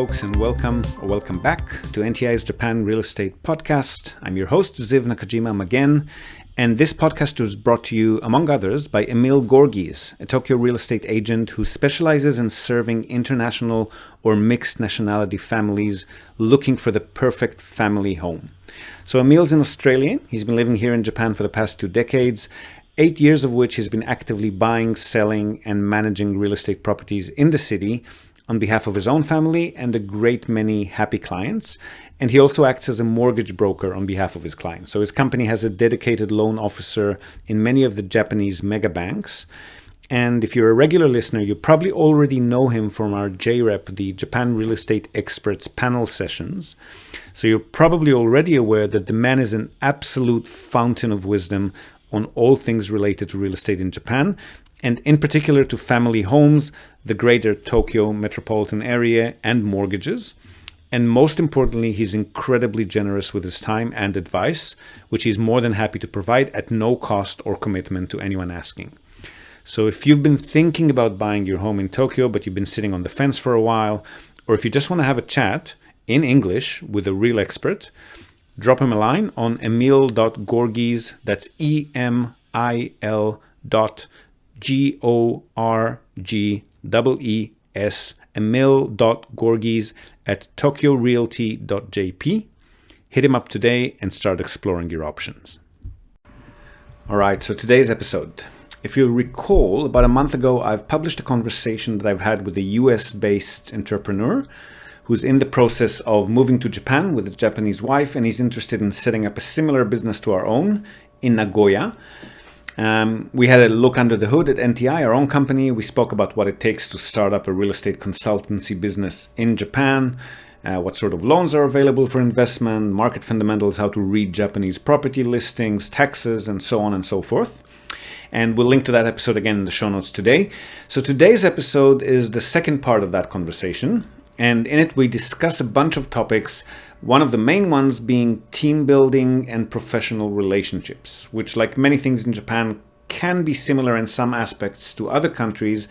folks, and welcome back to NTI's Japan Real Estate Podcast. I'm your host, Ziv Nakajima again, and this podcast was brought to you, among others, by Emil Gorgies, a Tokyo real estate agent who specializes in serving international or mixed nationality families looking for the perfect family home. So Emil's an Australian. He's been living here in Japan for the past 2 decades, 8 years of which he's been actively buying, selling, and managing real estate properties in the city on behalf of his own family and a great many happy clients. And he also acts as a mortgage broker on behalf of his clients. So his company has a dedicated loan officer in many of the Japanese mega banks. And if you're a regular listener, you probably already know him from our JREP, the Japan Real Estate Experts panel sessions. So you're probably already aware that the man is an absolute fountain of wisdom on all things related to real estate in Japan, and in particular to family homes, the greater Tokyo metropolitan area, and mortgages. And most importantly, he's incredibly generous with his time and advice, which he's more than happy to provide at no cost or commitment to anyone asking. So if you've been thinking about buying your home in Tokyo, but you've been sitting on the fence for a while, or if you just want to have a chat in English with a real expert, drop him a line on emil.gorgies, that's emil.gorgies, emil.gorgies at tokyorealty.jp. Hit him up today and start exploring your options. All right, so today's episode. If you recall, about a month ago, I've published a conversation that I've had with a US-based entrepreneur who's in the process of moving to Japan with a Japanese wife, and he's interested in setting up a similar business to our own in Nagoya. We had a look under the hood at NTI, our own company. We spoke about what it takes to start up a real estate consultancy business in Japan, what sort of loans are available for investment, market fundamentals, how to read Japanese property listings, taxes, and so on and so forth. And we'll link to that episode again in the show notes today. So today's episode is the second part of that conversation. And in it, we discuss a bunch of topics, one of the main ones being team building and professional relationships, which, like many things in Japan, can be similar in some aspects to other countries,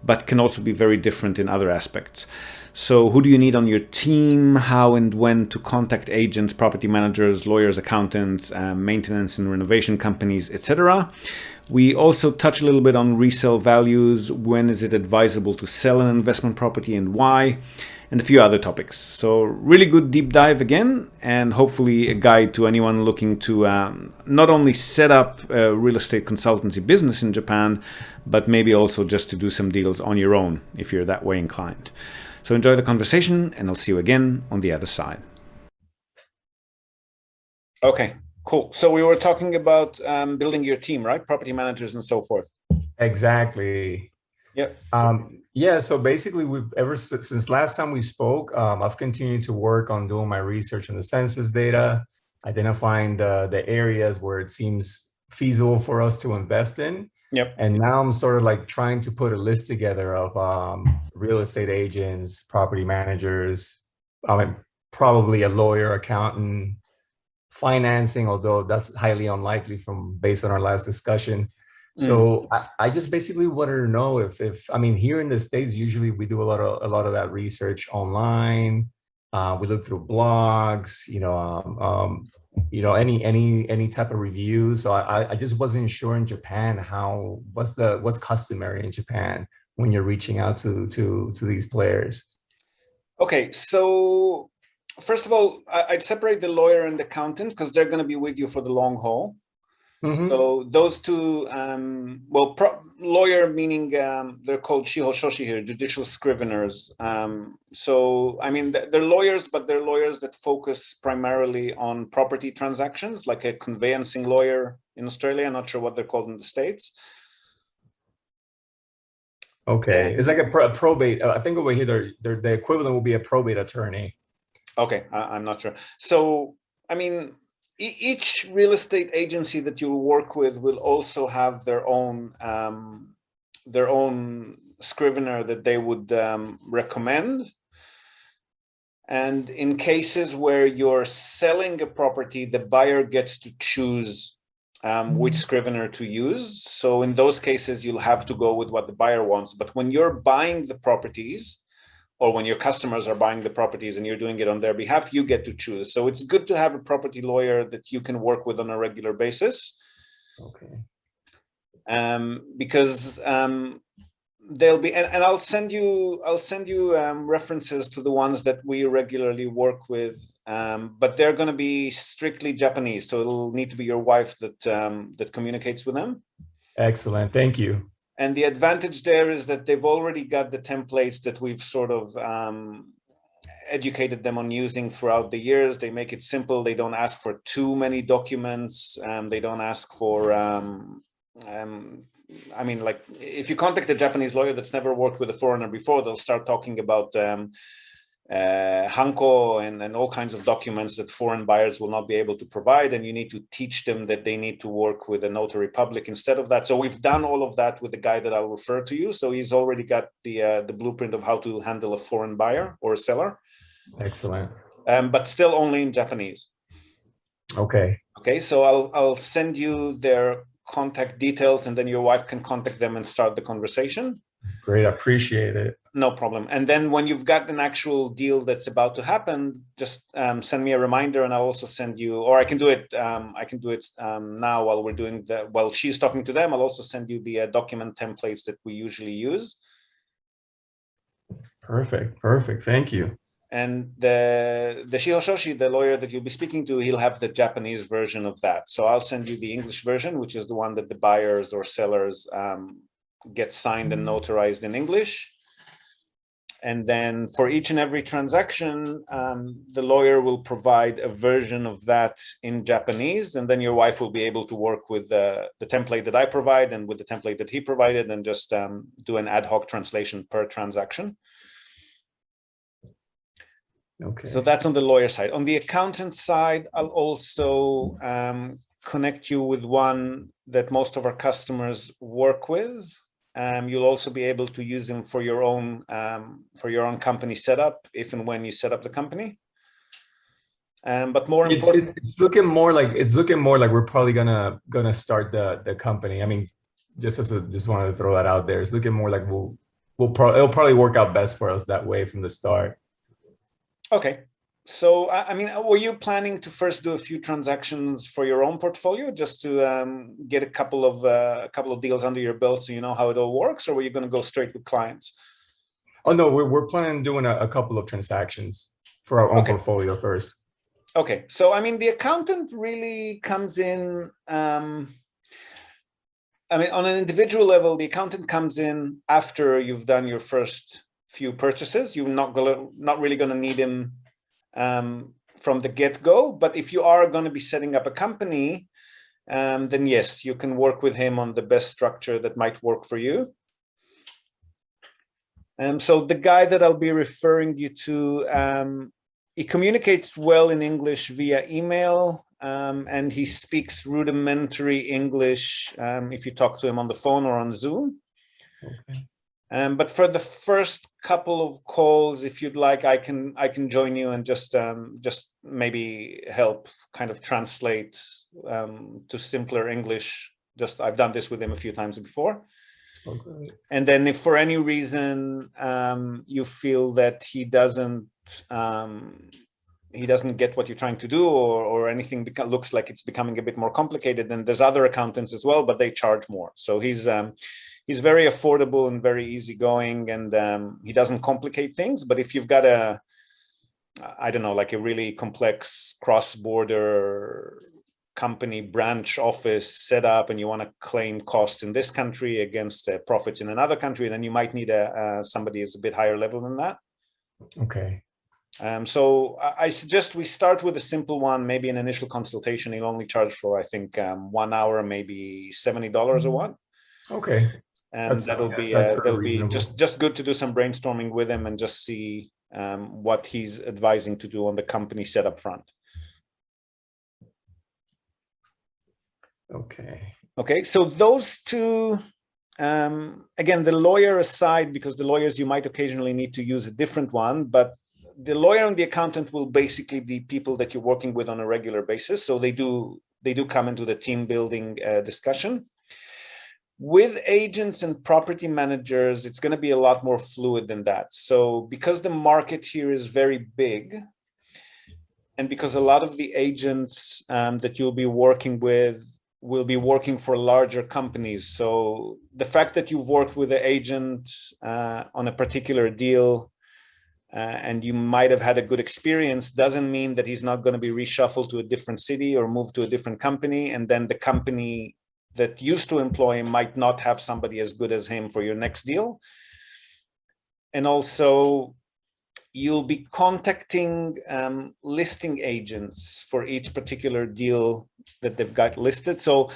but can also be very different in other aspects. So who do you need on your team, how and when to contact agents, property managers, lawyers, accountants, maintenance and renovation companies, etc. We also touch a little bit on resale values, when is it advisable to sell an investment property and why, and a few other topics. So really good deep dive again, and hopefully a guide to anyone looking to not only set up a real estate consultancy business in Japan, but maybe also just to do some deals on your own if you're that way inclined. So enjoy the conversation, and I'll see you again on the other side. Okay. Cool. So we were talking about building your team, right? Property managers and so forth. Exactly. Yeah. So basically, since last time we spoke, I've continued to work on doing my research on the census data, identifying the areas where it seems feasible for us to invest in. Yep. And now I'm sort of like trying to put a list together of real estate agents, property managers, probably a lawyer, accountant, financing, although that's highly unlikely based on our last discussion. So I just basically wanted to know if here in the States, usually we do a lot of that research online. We look through blogs, any type of reviews. So I just wasn't sure in Japan what's customary in Japan when you're reaching out to these players. Okay, so first of all, I'd separate the lawyer and the accountant because they're going to be with you for the long haul. Mm-hmm. So those two, lawyer meaning they're called shiho shoshi here, judicial scriveners. They're lawyers, but they're lawyers that focus primarily on property transactions, like a conveyancing lawyer in Australia. I'm not sure what they're called in the States. Okay, it's like a probate. I think over here, the equivalent will be a probate attorney. Okay, I'm not sure. So, each real estate agency that you work with will also have their own scrivener that they would recommend. And in cases where you're selling a property, the buyer gets to choose which scrivener to use. So in those cases, you'll have to go with what the buyer wants. But when you're buying the properties, or when your customers are buying the properties and you're doing it on their behalf, you get to choose. So it's good to have a property lawyer that you can work with on a regular basis. Okay. Because they'll be, and I'll send you references to the ones that we regularly work with, but they're going to be strictly Japanese, so it'll need to be your wife that communicates with them. Excellent, thank you. And the advantage there is that they've already got the templates that we've sort of educated them on using throughout the years. They make it simple. They don't ask for too many documents. They don't ask for, I mean, like if you contact a Japanese lawyer that's never worked with a foreigner before, they'll start talking about hanko and all kinds of documents that foreign buyers will not be able to provide, and you need to teach them that they need to work with a notary public instead of that. So we've done all of that with the guy that I'll refer to you. So he's already got the blueprint of how to handle a foreign buyer or a seller. Excellent. But still only in Japanese. Okay. Okay, so I'll send you their contact details, and then your wife can contact them and start the conversation. Great, I appreciate it. No problem. And then when you've got an actual deal that's about to happen, just send me a reminder, and I'll also send you, or I can do it. Now while we're doing while she's talking to them. I'll also send you the document templates that we usually use. Perfect. Thank you. And the Shihoshoshi, the lawyer that you'll be speaking to, he'll have the Japanese version of that. So I'll send you the English version, which is the one that the buyers or sellers get signed and notarized in English. And then for each and every transaction, the lawyer will provide a version of that in Japanese. And then your wife will be able to work with the template that I provide and with the template that he provided, and just do an ad hoc translation per transaction. Okay. So that's on the lawyer side. On the accountant side, I'll also connect you with one that most of our customers work with. You'll also be able to use them for your own company setup, if and when you set up the company. But more important, it's looking more like we're probably gonna start the company. I mean, just wanted to throw that out there. It's looking more like it'll probably work out best for us that way from the start. Okay. So, I mean, were you planning to first do a few transactions for your own portfolio, just to get a couple of deals under your belt, so you know how it all works, or were you going to go straight with clients? Oh no, we're planning on doing a couple of transactions for our own portfolio first. Okay. So, I mean, the accountant really comes in. I mean, on an individual level, the accountant comes in after you've done your first few purchases. You're not really going to need him from the get-go, but if you are going to be setting up a company, then yes, you can work with him on the best structure that might work for you. So the guy that I'll be referring you to, he communicates well in English via email, and he speaks rudimentary English if you talk to him on the phone or on Zoom. Okay. But for the first couple of calls, if you'd like, I can join you and just maybe help kind of translate to simpler English. I've done this with him a few times before. Okay. And then if for any reason you feel that he doesn't get what you're trying to do, or anything looks like it's becoming a bit more complicated, then there's other accountants as well, but they charge more. So he's very affordable and very easygoing, and he doesn't complicate things. But if you've got like a really complex cross-border company branch office set up, and you want to claim costs in this country against profits in another country, then you might need somebody who's a bit higher level than that. Okay. So I suggest we start with a simple one, maybe an initial consultation. He'll only charge for, I think, 1 hour, maybe $70 a one. Okay. And that'll be just good to do some brainstorming with him and just see what he's advising to do on the company setup front. Okay, so those two, again, the lawyer aside, because the lawyers, you might occasionally need to use a different one, but the lawyer and the accountant will basically be people that you're working with on a regular basis. So they do come into the team building discussion. With agents and property managers, it's going to be a lot more fluid than that. So because the market here is very big, and because a lot of the agents that you'll be working with will be working for larger companies. So the fact that you've worked with an agent on a particular deal and you might have had a good experience doesn't mean that he's not going to be reshuffled to a different city or moved to a different company. And then the company that used to employ him might not have somebody as good as him for your next deal. And also, you'll be contacting listing agents for each particular deal that they've got listed. So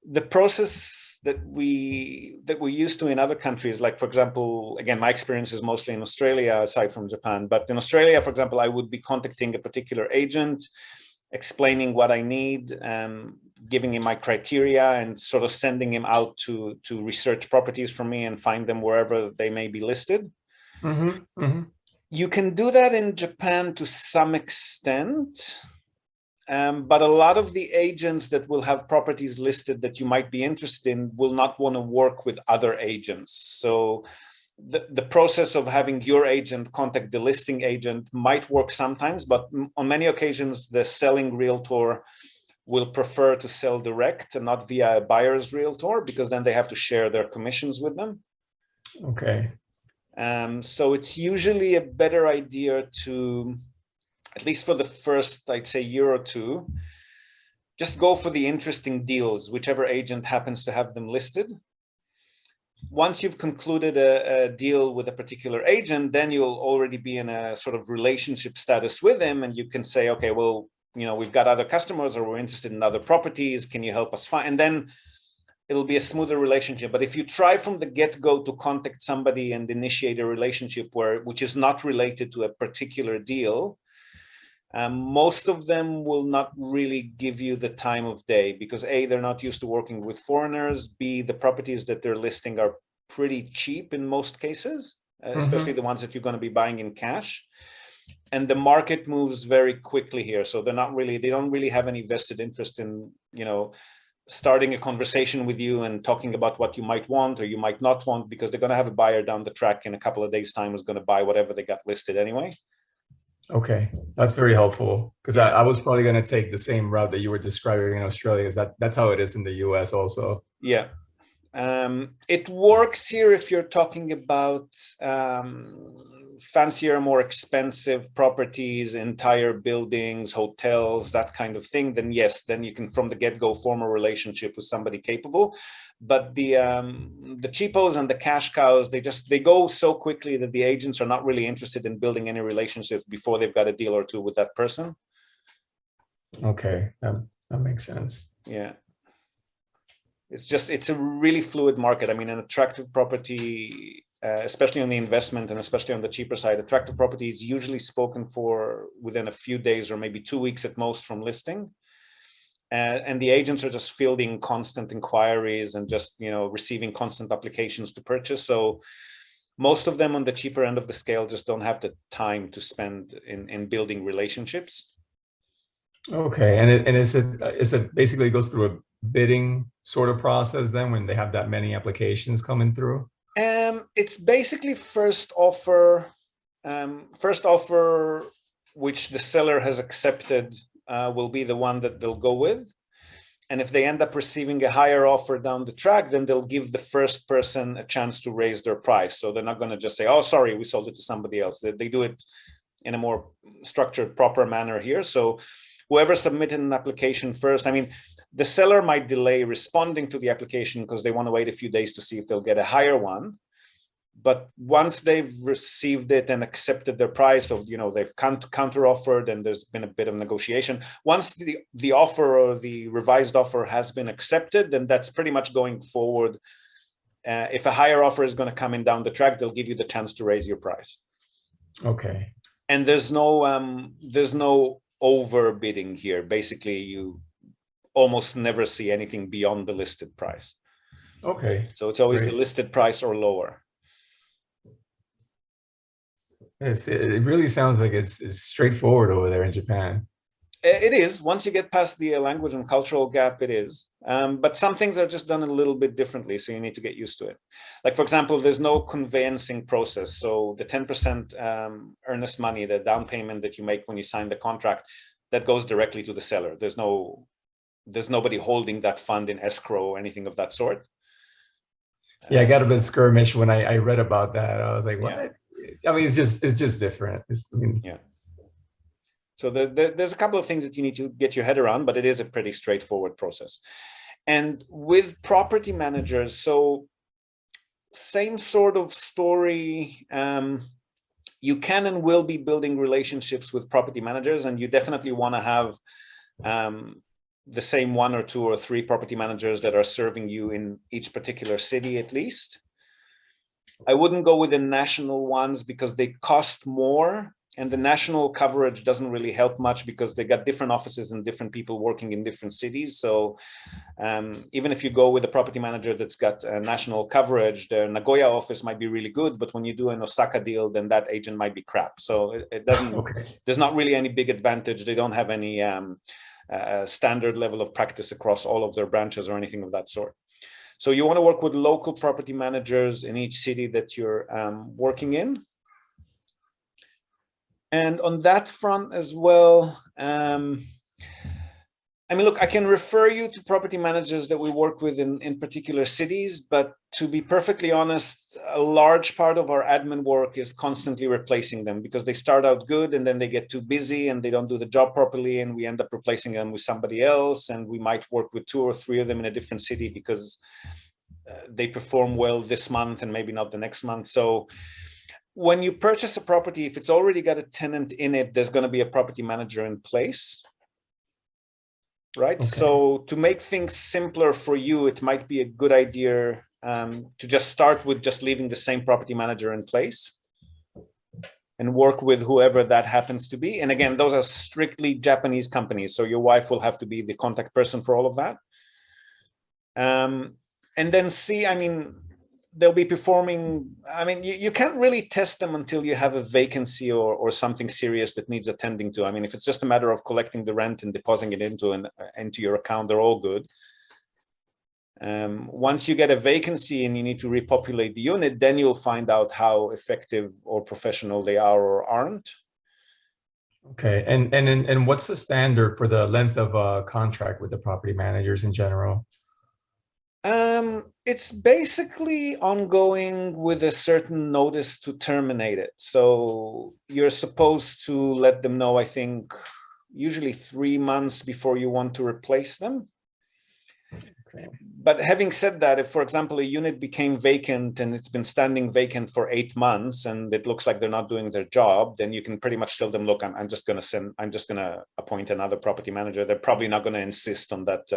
the process that we used to in other countries, like for example, again, my experience is mostly in Australia, aside from Japan. But in Australia, for example, I would be contacting a particular agent, explaining what I need, giving him my criteria, and sort of sending him out to research properties for me and find them wherever they may be listed. You can do that in Japan to some extent, but a lot of the agents that will have properties listed that you might be interested in will not want to work with other agents. So the process of having your agent contact the listing agent might work sometimes, but on many occasions, the selling realtor will prefer to sell direct and not via a buyer's realtor, because then they have to share their commissions with them. Okay. So it's usually a better idea to, at least for the first, I'd say, year or two, just go for the interesting deals, whichever agent happens to have them listed. Once you've concluded a deal with a particular agent, then you'll already be in a sort of relationship status with him, and you can say, okay, well, we've got other customers, or we're interested in other properties. Can you help us find? And then it'll be a smoother relationship. But if you try from the get-go to contact somebody and initiate a relationship which is not related to a particular deal, most of them will not really give you the time of day, because A, they're not used to working with foreigners. B, the properties that they're listing are pretty cheap in most cases, especially the ones that you're going to be buying in cash. And the market moves very quickly here. So they don't really have any vested interest in, starting a conversation with you and talking about what you might want or you might not want, because they're going to have a buyer down the track in a couple of days' time who's going to buy whatever they got listed anyway. Okay, that's very helpful, because I was probably going to take the same route that you were describing in Australia. That's how it is in the US also. Yeah. It works here if you're talking about fancier, more expensive properties, entire buildings, hotels, that kind of thing. Then yes, then you can from the get-go form a relationship with somebody capable. But the cheapos and the cash cows, they go so quickly that the agents are not really interested in building any relationships before they've got a deal or two with that person. Okay, that makes sense. Yeah. It's a really fluid market. I mean, an attractive property, especially on the investment and especially on the cheaper side, attractive property is usually spoken for within a few days or maybe 2 weeks at most from listing. And the agents are just fielding constant inquiries and just, receiving constant applications to purchase. So most of them on the cheaper end of the scale just don't have the time to spend in building relationships. Okay, and is it basically goes through a bidding sort of process then when they have that many applications coming through? It's basically first offer, which the seller has accepted, will be the one that they'll go with. And if they end up receiving a higher offer down the track, then they'll give the first person a chance to raise their price. So they're not going to just say, oh, sorry, we sold it to somebody else. They do it in a more structured, proper manner here. So whoever submitted an application first, I mean, the seller might delay responding to the application because they want to wait a few days to see if they'll get a higher one. But once they've received it and accepted their price, of they've counter offered and there's been a bit of negotiation. Once the offer or the revised offer has been accepted, then that's pretty much going forward. If a higher offer is going to come in down the track, they'll give you the chance to raise your price. Okay. And there's no overbidding here. Basically, you almost never see anything beyond the listed price. Okay. So it's always the listed price or lower. It really sounds like it's straightforward over there in Japan. It is. Once you get past the language and cultural gap, it is. But some things are just done a little bit differently, so you need to get used to it. Like, for example, there's no conveyancing process. So the 10% earnest money, the down payment that you make when you sign the contract, that goes directly to the seller. There's nobody holding that fund in escrow or anything of that sort. Yeah, I got a bit skirmish when I read about that. I was like, what? Yeah. I mean, it's just different. Yeah. So there's a couple of things that you need to get your head around, but it is a pretty straightforward process. And with property managers, so same sort of story. You can and will be building relationships with property managers, and you definitely want to have the same 1 or 2 or 3 property managers that are serving you in each particular city at least. I wouldn't go with the national ones because they cost more, and the national coverage doesn't really help much because they got different offices and different people working in different cities. So even if you go with a property manager that's got national coverage, the Nagoya office might be really good, but when you do an Osaka deal, then that agent might be crap. So it doesn't, there's not really any big advantage. They don't have any standard level of practice across all of their branches or anything of that sort. So you want to work with local property managers in each city that you're working in. And on that front as well, I mean, look, I can refer you to property managers that we work with in particular cities, but to be perfectly honest, a large part of our admin work is constantly replacing them because they start out good and then they get too busy and they don't do the job properly, and we end up replacing them with somebody else, and we might work with 2 or 3 of them in a different city because they perform well this month and maybe not the next month. So when you purchase a property, if it's already got a tenant in it, there's going to be a property manager in place. Right. Okay. So to make things simpler for you, it might be a good idea to just start with just leaving the same property manager in place and work with whoever that happens to be. And again, those are strictly Japanese companies. So your wife will have to be the contact person for all of that. And then see, I mean, they'll be performing, I mean, you can't really test them until you have a vacancy or something serious that needs attending to. I mean, if it's just a matter of collecting the rent and depositing it into your account, they're all good. Once you get a vacancy and you need to repopulate the unit, then you'll find out how effective or professional they are or aren't. Okay, and what's the standard for the length of a contract with the property managers in general? It's basically ongoing with a certain notice to terminate it. So you're supposed to let them know, I think, usually 3 months before you want to replace them. Okay. But having said that, if, for example, a unit became vacant and it's been standing vacant for 8 months and it looks like they're not doing their job, then you can pretty much tell them, look, I'm just going to appoint another property manager. They're probably not going to insist on that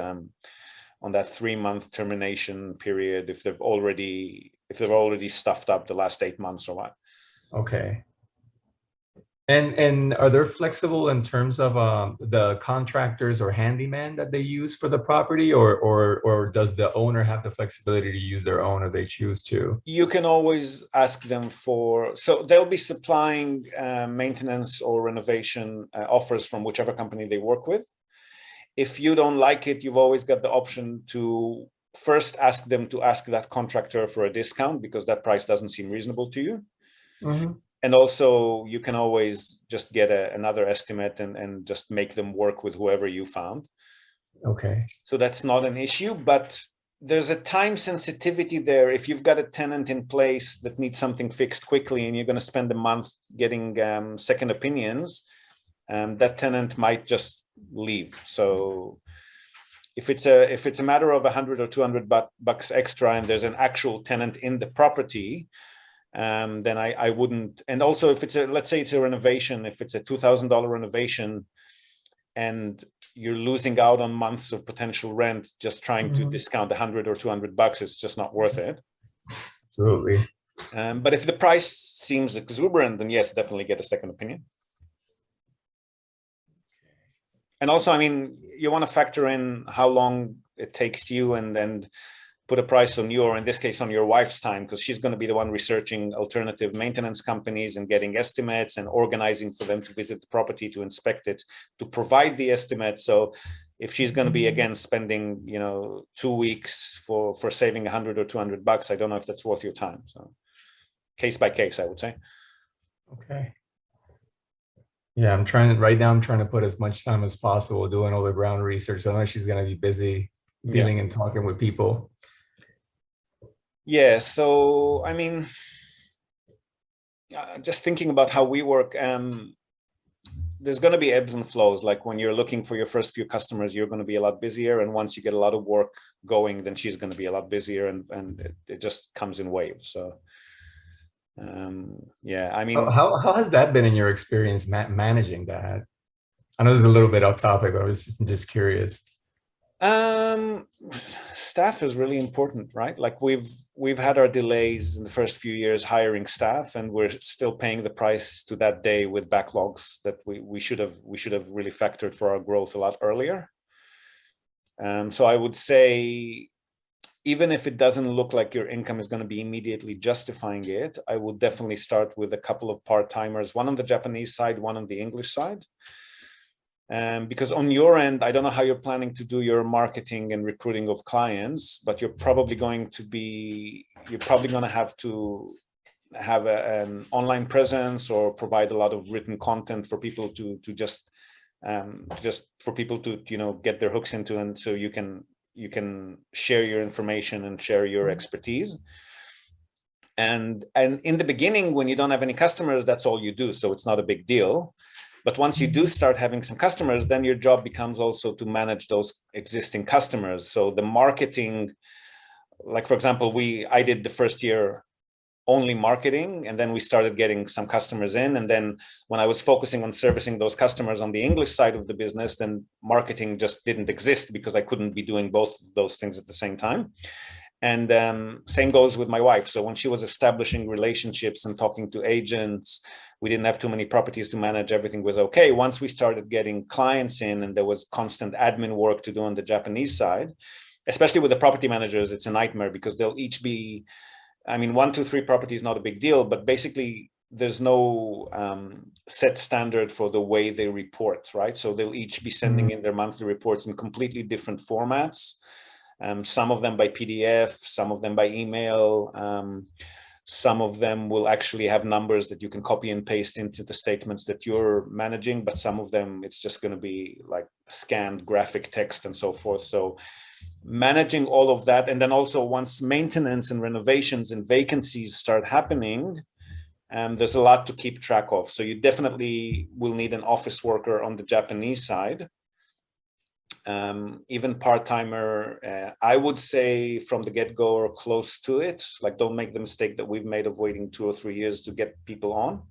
3-month termination period if they've already stuffed up the last 8 months or what. Okay. And are they flexible in terms of the contractors or handyman that they use for the property, or does the owner have the flexibility to use their own if they choose to? You can always ask them so they'll be supplying maintenance or renovation offers from whichever company they work with. If you don't like it, you've always got the option to first ask them to ask that contractor for a discount because that price doesn't seem reasonable to you. Mm-hmm. And also you can always just get another estimate and just make them work with whoever you found. Okay. So that's not an issue, but there's a time sensitivity there. If you've got a tenant in place that needs something fixed quickly and you're going to spend a month getting second opinions, that tenant might just leave. So if it's a matter of $100 or $200 extra and there's an actual tenant in the property, then I wouldn't. And also if let's say it's a renovation, if it's a $2,000 renovation and you're losing out on months of potential rent just trying to discount $100 or $200, it's just not worth it. Absolutely. But if the price seems exuberant, then yes, definitely get a second opinion. And also, I mean, you want to factor in how long it takes you and put a price on your, in this case, on your wife's time, because she's going to be the one researching alternative maintenance companies and getting estimates and organizing for them to visit the property, to inspect it, to provide the estimate. So if she's going to be again spending, 2 weeks for saving $100 or $200, I don't know if that's worth your time. So case by case, I would say. Okay. Yeah, I'm trying to put as much time as possible doing all the ground research. I know she's going to be busy dealing and talking with people. Yeah. So, I mean, just thinking about how we work, there's going to be ebbs and flows. Like when you're looking for your first few customers, you're going to be a lot busier. And once you get a lot of work going, then she's going to be a lot busier, and it just comes in waves. So, yeah, I mean, how has that been in your experience managing that? I know this is a little bit off topic, but I was just curious. Staff is really important, right? Like we've had our delays in the first few years hiring staff, and we're still paying the price to that day with backlogs that we should have really factored for our growth a lot earlier. So I would say, even if it doesn't look like your income is going to be immediately justifying it, I would definitely start with a couple of part-timers, one on the Japanese side, one on the English side. Because on your end, I don't know how you're planning to do your marketing and recruiting of clients, but you're probably going to have to have an online presence or provide a lot of written content for people to just for people to, get their hooks into, and so you can share your information and share your expertise. And in the beginning, when you don't have any customers, that's all you do. So it's not a big deal. But once you do start having some customers, then your job becomes also to manage those existing customers. So the marketing, like, for example, I did the first year only marketing, and then we started getting some customers in. And then when I was focusing on servicing those customers on the English side of the business, then marketing just didn't exist because I couldn't be doing both of those things at the same time. And same goes with my wife. So when she was establishing relationships and talking to agents, we didn't have too many properties to manage. Everything was okay. Once we started getting clients in, and there was constant admin work to do on the Japanese side, especially with the property managers, it's a nightmare because they'll each be, 1, 2, 3 properties, not a big deal, but basically there's no set standard for the way they report, right? So they'll each be sending in their monthly reports in completely different formats. Some of them by PDF, some of them by email. Some of them will actually have numbers that you can copy and paste into the statements that you're managing, but some of them, it's just going to be like scanned graphic text and so forth. So managing all of that. And then also once maintenance and renovations and vacancies start happening, there's a lot to keep track of. So you definitely will need an office worker on the Japanese side. Even part-timer, I would say from the get-go or close to it. Like, don't make the mistake that we've made of waiting 2 or 3 years to get people on.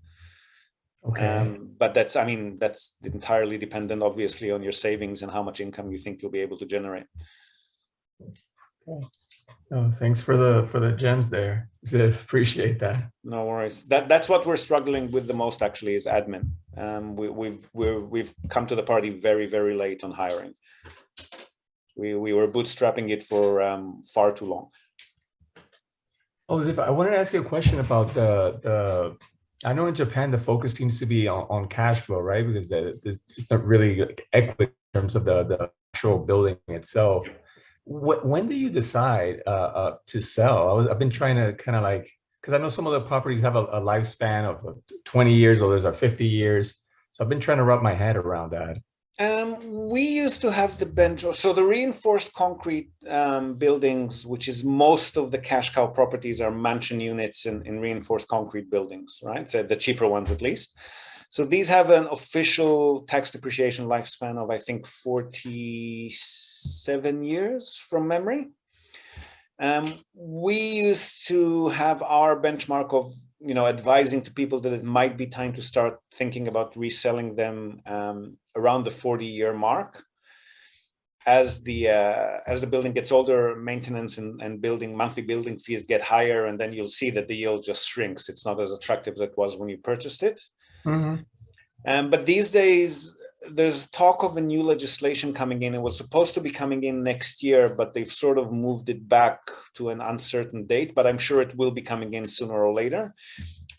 Okay. But that's entirely dependent, obviously, on your savings and how much income you think you'll be able to generate. Okay. Oh, thanks for the gems there, Ziv. Appreciate that. No worries. That's what we're struggling with the most, actually, is admin. We've come to the party very, very late on hiring. We were bootstrapping it for far too long. Oh, Ziv, I wanted to ask you a question about the. I know in Japan the focus seems to be on cash flow, right? Because there's not really equity in terms of the actual building itself. When do you decide to sell? I've been trying to kind of like, because I know some of the properties have a lifespan of 20 years, others are 50 years. So I've been trying to wrap my head around that. We used to have the bench, so the reinforced concrete buildings, which is most of the cash cow properties, are mansion units in reinforced concrete buildings, right? So the cheaper ones, at least. So these have an official tax depreciation lifespan of, I think, 47 years from memory. We used to have our benchmark of, advising to people that it might be time to start thinking about reselling them around the 40-year mark. As the building gets older, maintenance and monthly building fees get higher, and then you'll see that the yield just shrinks. It's not as attractive as it was when you purchased it. Mm-hmm. But these days, there's talk of a new legislation coming in. It was supposed to be coming in next year, but they've sort of moved it back to an uncertain date, but I'm sure it will be coming in sooner or later.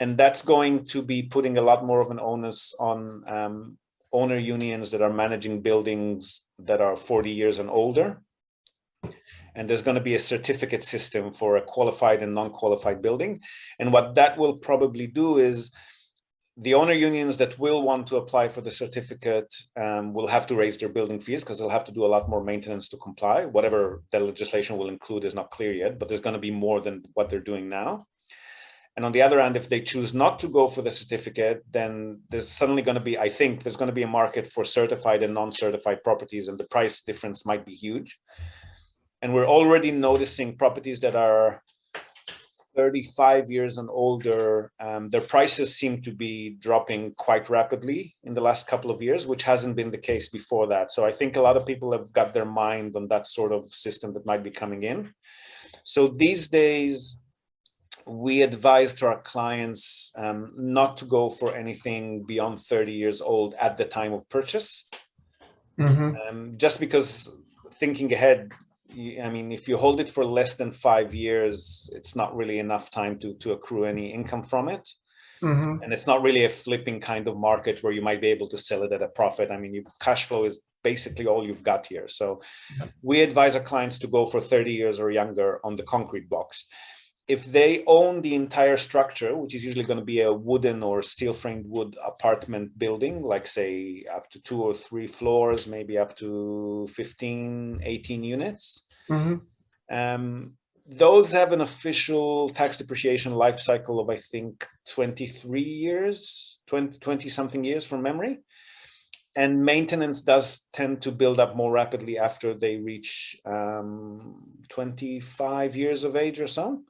And that's going to be putting a lot more of an onus on owner unions that are managing buildings that are 40 years and older. And there's going to be a certificate system for a qualified and non-qualified building. And what that will probably do is the owner unions that will want to apply for the certificate will have to raise their building fees because they'll have to do a lot more maintenance to comply. Whatever the legislation will include is not clear yet, but there's going to be more than what they're doing now. And on the other hand, if they choose not to go for the certificate, then there's suddenly going to be, I think there's going to be a market for certified and non-certified properties, and the price difference might be huge. And we're already noticing properties that are 35 years and older, their prices seem to be dropping quite rapidly in the last couple of years, which hasn't been the case before that. So I think a lot of people have got their mind on that sort of system that might be coming in. So these days, we advise to our clients not to go for anything beyond 30 years old at the time of purchase. Just because thinking ahead, I mean, if you hold it for less than 5 years, it's not really enough time to accrue any income from it. And it's not really a flipping kind of market where you might be able to sell it at a profit. I mean, cash flow is basically all you've got here. So we advise our clients to go for 30 years or younger on the concrete blocks. If they own the entire structure, which is usually going to be a wooden or steel framed wood apartment building, like say up to 2 or 3 floors, maybe up to 15, 18 units. Those have an official tax depreciation life cycle of, I think, 23 years, 20 something years from memory. And maintenance does tend to build up more rapidly after they reach 25 years of age or so.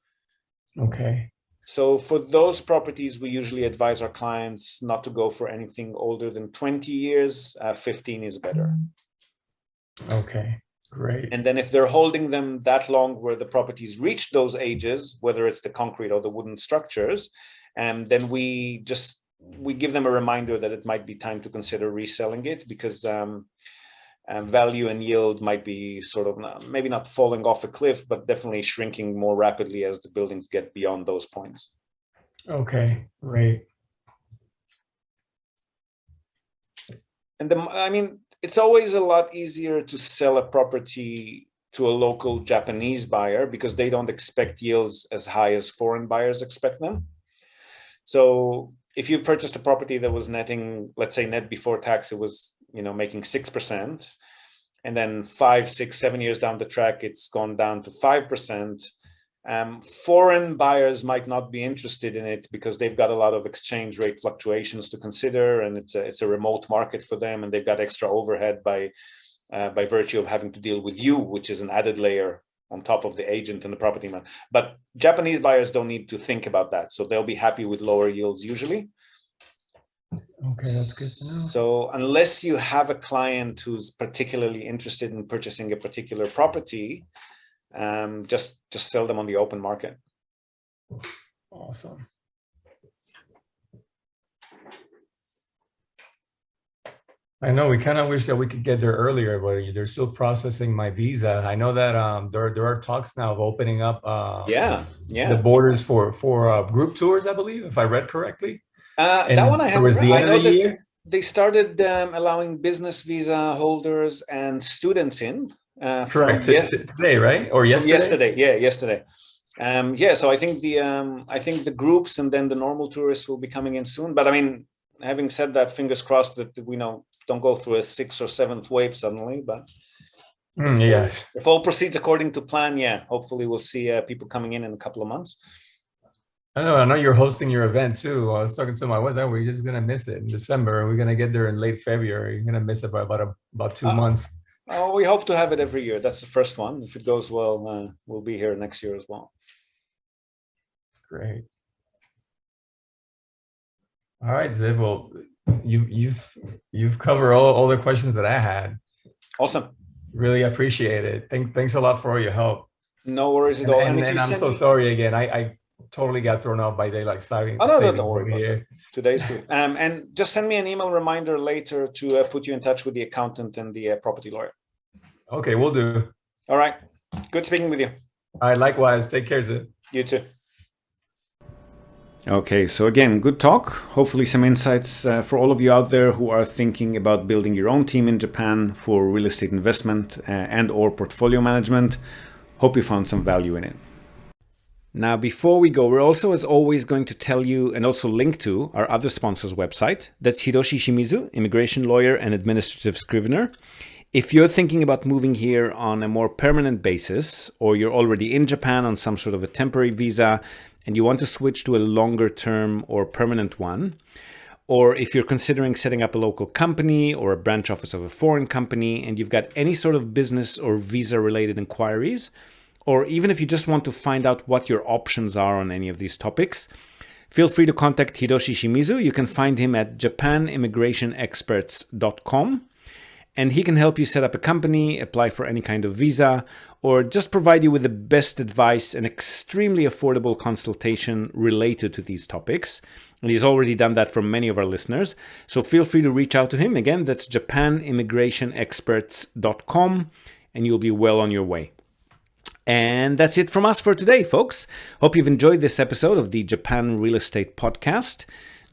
Okay. So for those properties, we usually advise our clients not to go for anything older than 20 years. 15 is better. Okay, great. And then if they're holding them that long where the properties reach those ages, whether it's the concrete or the wooden structures, and then we give them a reminder that it might be time to consider reselling it, because value and yield might be sort of maybe not falling off a cliff, but definitely shrinking more rapidly as the buildings get beyond those points. Okay, great. And I mean, it's always a lot easier to sell a property to a local Japanese buyer because they don't expect yields as high as foreign buyers expect them. So if you've purchased a property that was netting, let's say net before tax, it was making 6%, and then 5, 6, 7 years down the track, it's gone down to 5%. Foreign buyers might not be interested in it because they've got a lot of exchange rate fluctuations to consider, and it's a remote market for them, and they've got extra overhead by virtue of having to deal with you, which is an added layer on top of the agent and the property man. But Japanese buyers don't need to think about that, so they'll be happy with lower yields usually. Okay, that's good to know. So unless you have a client who's particularly interested in purchasing a particular property, just sell them on the open market. Awesome. I know we kind of wish that we could get there earlier, but they're still processing my visa. I know that there are talks now of opening up the borders for group tours, I believe, if I read correctly. That one I haven't read. I know that they started allowing business visa holders and students in. Correct. Today, right? Or yesterday? Yesterday. So I think the groups and then the normal tourists will be coming in soon. But I mean, having said that, fingers crossed that we don't go through a 6th or 7th wave suddenly. But if all proceeds according to plan, hopefully we'll see people coming in a couple of months. I know you're hosting your event too. I was talking to my wife, we're just gonna miss it in December. We're gonna get there in late February. You're gonna miss it by about 2 months. Oh, we hope to have it every year. That's the first one. If it goes well, we'll be here next year as well. Great. All right, Ziv. Well, you've covered all the questions that I had. Awesome. Really appreciate it. Thanks a lot for all your help. No worries at all. And I'm so sorry again. totally got thrown off by daylight saving. Oh, no, saving don't worry over about here. that. Today's good. And just send me an email reminder later to put you in touch with the accountant and the property lawyer. Okay, we'll do. All right. Good speaking with you. All right, likewise. Take care, Zid. You too. Okay, so again, good talk. Hopefully some insights for all of you out there who are thinking about building your own team in Japan for real estate investment and or portfolio management. Hope you found some value in it. Now, before we go, we're also, as always, going to tell you and also link to our other sponsor's website. That's Hiroshi Shimizu, immigration lawyer and administrative scrivener. If you're thinking about moving here on a more permanent basis, or you're already in Japan on some sort of a temporary visa and you want to switch to a longer term or permanent one, or if you're considering setting up a local company or a branch office of a foreign company and you've got any sort of business or visa related inquiries, or even if you just want to find out what your options are on any of these topics, feel free to contact Hiroshi Shimizu. You can find him at japanimmigrationexperts.com. And he can help you set up a company, apply for any kind of visa, or just provide you with the best advice and extremely affordable consultation related to these topics. And he's already done that for many of our listeners. So feel free to reach out to him. Again, that's japanimmigrationexperts.com, and you'll be well on your way. And that's it from us for today, folks. Hope you've enjoyed this episode of the Japan Real Estate Podcast.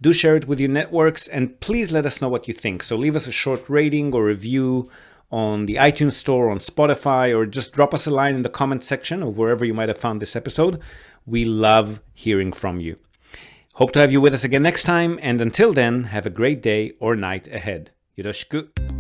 Do share it with your networks, and please let us know what you think. So leave us a short rating or review on the iTunes Store, on Spotify, or just drop us a line in the comment section of wherever you might have found this episode. We love hearing from you. Hope to have you with us again next time, and until then, have a great day or night ahead. Yoroshiku.